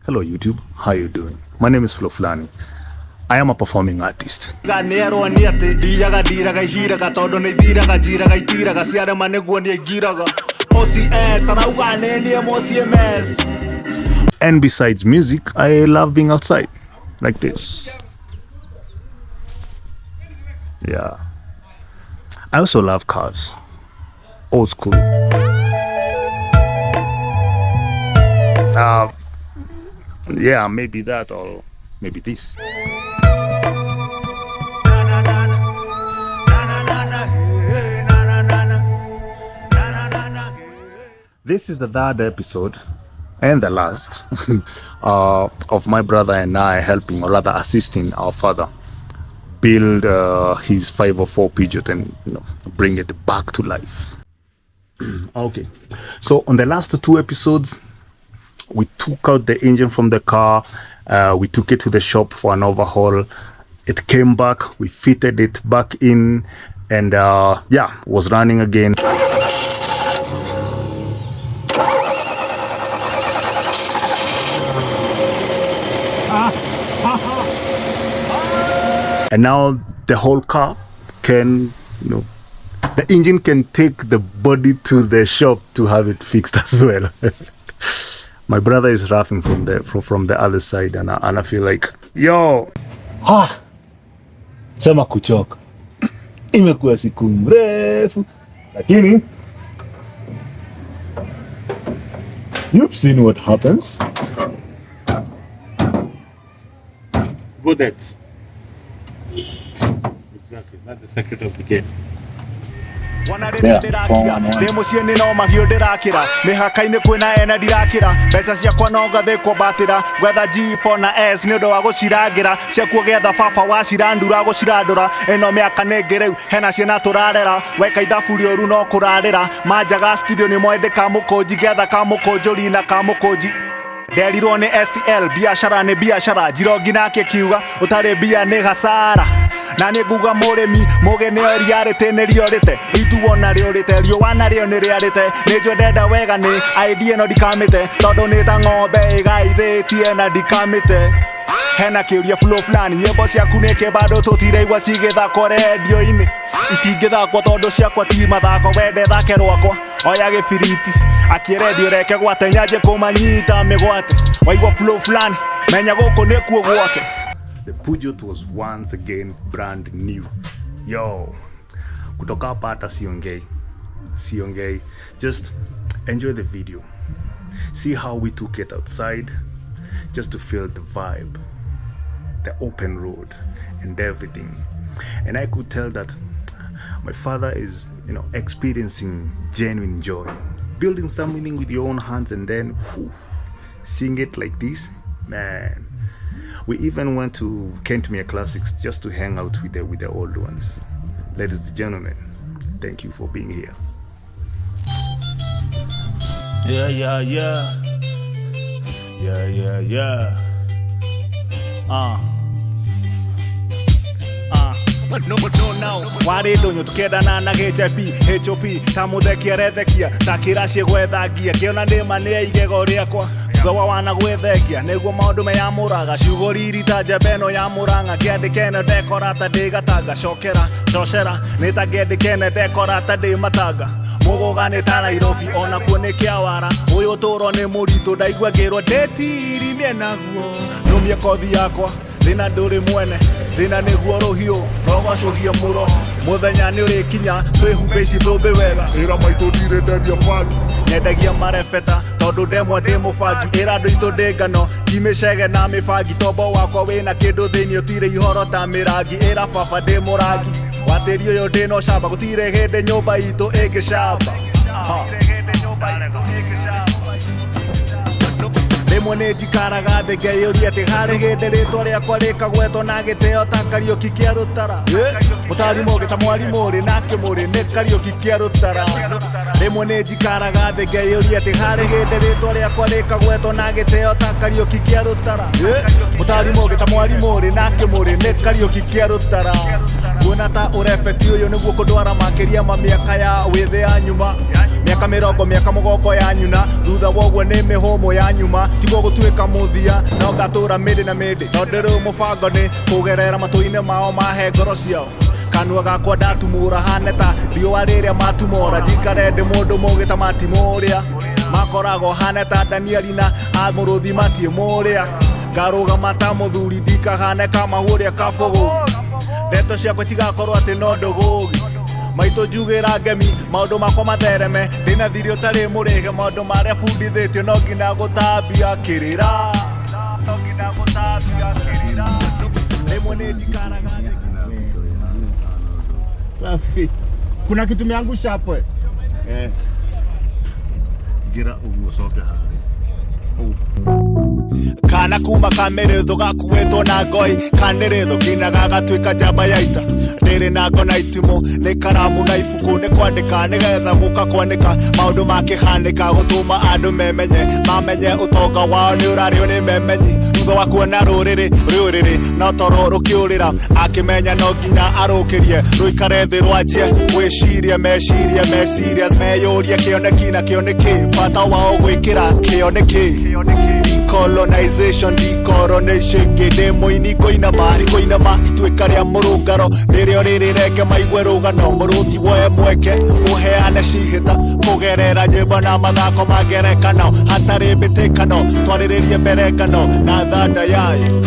Hello YouTube, how you doing? My name is Flo Flani. I am a performing artist. And besides music, I love being outside, like this. Yeah. I also love cars, old school. Yeah, maybe that or maybe this. This is the third episode and the last of my brother and I helping, or rather assisting our father build his 504 Peugeot and bring it back to life. Okay, so on the last two episodes, we took out the engine from the car, we took it to the shop for an overhaul. It came back, we fitted it back in, and yeah, was running again. And now the whole car can, the engine can take the body to the shop to have it fixed as well. My brother is laughing from the other side, and I feel like, yo, sema kuchoka, imekuwa siku mrefu, lakini you've seen what happens. Good at. Exactly, that's the secret of the game. Demucieni no magio ndirakira mihaka-ini kwina ene ndirakira mbeca ciakwa no ngathikwo mbatira gwetha G4 na S ni undu wa gucirangira ciakuo getha baba wacirandura gucirandura ino miaka ningi riu hena ciana turarera weka ithabu rioru no kurarira manjaga studio ni mwendeka mukunji getha kamukunjuri na kamukunji Derirwo ni STL, biashara ni biashara, jirogi nake kiuga, utari bia ni hasara. Na ni nguga murimi, mugene oriarite ni riorite, ituona riorite, riuana rio ni riarite, ni njwendenda wega ni idea no dikamite, tondu ni ta ng'ombe igaithitie na dikamite. Hena kiuria Flo Flani, nyimbo ciaku niki bado tutireigua cigithakwo redio-ini, itingithakwo tondu ciakwa ti mathako, wende thake rwakwa oya gibiriti akieredio reke gwate nyanjie kumanyita migwate waigua Flo Flani menya guku nikuo gwake. The Peugeot was once again brand new. Yo, kutoka hapa hata siongei, just enjoy the video, see how we took it outside just to feel the vibe, the open road and everything. And I could tell that my father is experiencing genuine joy, building something with your own hands, and then seeing it like this, man. We even went to Kentmere Classics just to hang out with the old ones. Ladies and gentlemen, thank you for being here. Wari ndonyo tukendana na HOP tamuthekia rethekia takiracie gwethangia kiona ndima ni igego riakwa thwa wana gwethekia niguo maundu meyamuraga ciugo riri ta njembeno ya muranga kiandikene ndekora ta ndigatanga cocera ni ta ngiandikene ndekora ta ndimatanga muguga ni ta Nairobi ona kuo ni kiawara uyu uturo ni muritu ndaigua ngirwo ndetiri mienaguo numie kothi yakwa thina nduri mwene thina niguo ruhiu rogwacugia muro muthenya ni urikinya twihumbe ici thumbi wega ira maitu ndire ndendia bangi nyendagia marebeta tondu ndemwa ndi mubangi ira andu itu ndi ngano ngimicege na mibangi tombo wakwa wina kindu thiini utire ihoro ta mirangi ira baba ndi murangi wa tiri uyu ndi no camba gutire hindi nyumba itu ingicamba rimwe ni njikaraga thĩ ngeyũria atĩ harĩ hĩndĩ rĩtwa rĩakwa rĩkagwetwo na gĩtĩo ta Kariũki kĩa Rũtara mũtarimũ gĩta mwarimũ rĩ na kĩmũrĩ nĩ Kariũki kĩa Rũtara rimwe nĩ njikaraga thĩ ngeyũria atĩ harĩ hĩndĩ rĩtwa rĩakwa rĩkagwetwo na gĩtĩo ta Kariũki kĩa Rũtara. Mũtarimũ ũngĩ ta mwarimũ ũrĩ na kĩmũrĩ nĩ Kariũki kĩa Rũtara. Nguona ta ũrebeti ũyũ nĩguo kũndwara makĩria ma mĩaka ya wĩthĩ ya nyuma, mĩaka 20 mĩaka mũgongo ya nyuna, thutha woguo nĩ mĩhũmũ ya nyuma, tiguo gũtuĩka mũthia no ngatũra mĩndĩ na mĩndĩ, no ndĩrĩ mũbango nĩ kũgerera matũ-inĩ mao mahe ngoro ciao. Kanua gakwa ndatumũra hane ta riũa rĩrĩa matumora, njikare ndĩ mũndũ mũgĩ ta matimũ ũrĩa makoragwo hane ta Danieli na amũrũthi matiĩmũrĩa, ngarũgama ta mũthuri ndikahane kamahu ũrĩa kabũgũ, ndeto ciakwa itigakorwo atĩ no ndũgũgi, maitũ njugĩra ngemi maũndũ makwa mathereme, ndĩna thiri ũtarĩ mũrĩhe, maũndũ marĩa bundithĩtio no nginya gũtambia kĩrĩra, no nginya gũtambia kĩrĩra, rĩmwe nĩ njikaraga. Safi. Kuna kitu meangusha hapo Gira uguo coke kana kuma kamerethũ gakuĩtwo na ngoi, kanĩrĩthũ nginya gagatuĩka njamba ya ita, ndĩrĩ na ngo na itimũ nĩ karamu na ibuku nĩ kwandĩka nĩgetha gũka kwanĩka maũndũ makĩhanĩka, gũtũma andũ memenye mamenye ũtonga wao nĩ ũrarĩo nĩ memenyi, thutha wa kuona rũrĩrĩ no toro rũkĩũrĩra, akĩmenya no nginya arũkĩrie rũikare thĩ rwanjie gwĩciria meciria meyũrie kĩoneki na kĩoneki, bata wao gwĩkĩra kĩoneki. Decolonization, decoronation, gĩdĩ mũini kũinama ituĩka rĩa mũrũngano, nĩrĩo rĩrĩreke maigue rũgano, mũrũthi woe mweke ũheane cihĩta kũgerera nyĩmbo na mathako ma ngerekano, hatarĩ mbĩtĩkano twarĩrĩrie mbere ngano na thanda yayo.